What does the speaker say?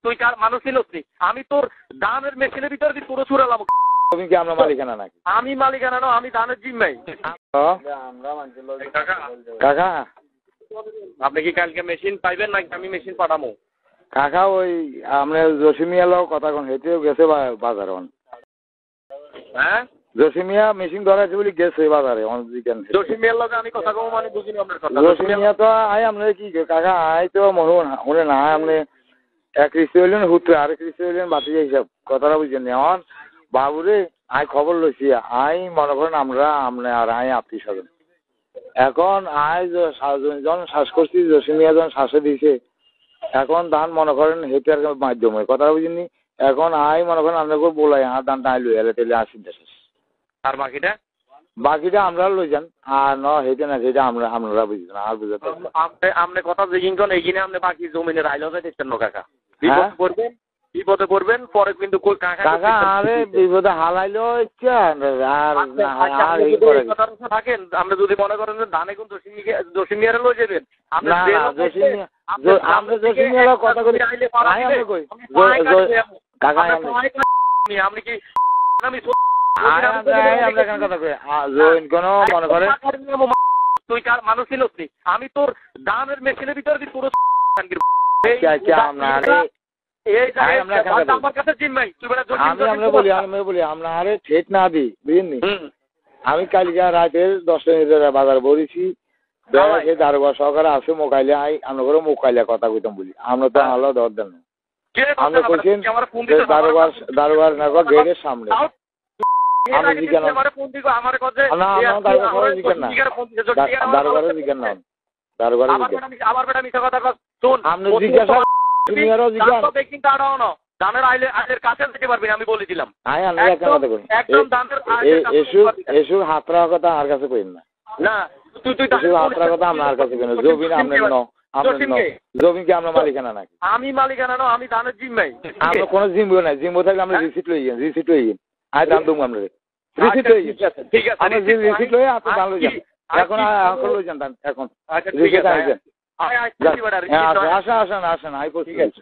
তুই কার মানুষ ছিলস? আমি তোর ধানের মেশিনের ভিতরে দিয়ে তোর চুরালাম। তুমি কি আমরা মালিকানা নাকি? আমি মালিকানা না, আমি ধানের জিম্মাই। কাকা আপনি কি কালকে মেশিন পাইবেন নাকি আমি মেশিন পাঠাবো? কাকা ওই আমরা জসিমিয়া লোক কথা কোন হেঁটেও গেছে বাজারে। হ্যাঁ জসিমিয়া মেশিন ধরাছে বলে গেছে বাজারে। জসিমিয়ার লগে আমি কথা কব মানে বুঝিনি আপনার কথা। জসিমিয়া তো আই আমরা কি কাকা আই তো মনে না আপনি এক কৃষি হইলেন হুত্রে আর কৃষি হইলেন বাতি হিসাব কথাটা বুঝছেন। আমার বাবুরে আই খবর লইছি আই মনে করেন আমরা আর আই আত্মীয় স্বজন এখন আই যখন শ্বাস করছি জসিমিয়া যখন শ্বাসে দিছে এখন ধান মনে করেন হেঁটের মাধ্যমে কথা বুঝিনি। এখন আই মনে করেন আপনাকে বলাই আর ধানটা আই লই এলে তেলে আসি দেশ আর বাকিটা আমরা লই যান আর ন হেঁটে না সেটা আমরা বুঝি না আর বুঝতে আপনি কথা জিজ্ঞেস করেন এইখানে আপনি বাকি জমিনের আইলো দেখছেন না কাকা। বিপদে পড়বেন পরে কিন্তু কাকা আরে বিপদে হালাইলো ইচ্ছা আর থাকেন। আপনি যদি মনে করেন যে ধানে কোন জসিমিয়ারে লই যাবেন জসিমিয়ার কথা কই কাকা আপনি কি মনে করেন তুই কার মানুষ ছিলস? আমি তোর ধানের মেশিনের ভিতরে দিয়ে তোর আরে ঠেট না দি বুঝলি। আমি কালকে রাতের 10টা বাজার বলেছি দারোগা সহকারে আছে মোকাইলে আই আমরা করে মোকাইলে কথা কইতাম বলি আমরা তো আলো দর দেন আপনি কইছেন দারোগার না গেটের সামনে আমি জিজ্ঞান না দারোগারে জিজ্ঞান না দারোগারে আবার বেটা মিথ্যা কথা শুন আপনি জিজ্ঞাসা তুমি আরো জিজ্ঞান ধানের আইলের কাছে যেতে পারবি আমি বলে দিলাম। এসু হাতরা কথা আর কাছে কইন না তুই হাতরা কথা আমার কাছে কেন জমিন জমিকে আমরা মালিকানা নাকি? আমি মালিকানা না, আমি ধানের জিম্মাই। আমরা কোনো জিম্বো নাই, জিম্বো থাকলে আমরা রিসিট লই আই দাম দেবো আমরা রিসিট লই ঠিক আছে রিসিট লই আপনি দাম লই যান এখন লই যান এখন ঠিক আছে আসেন আই ঠিক আছে।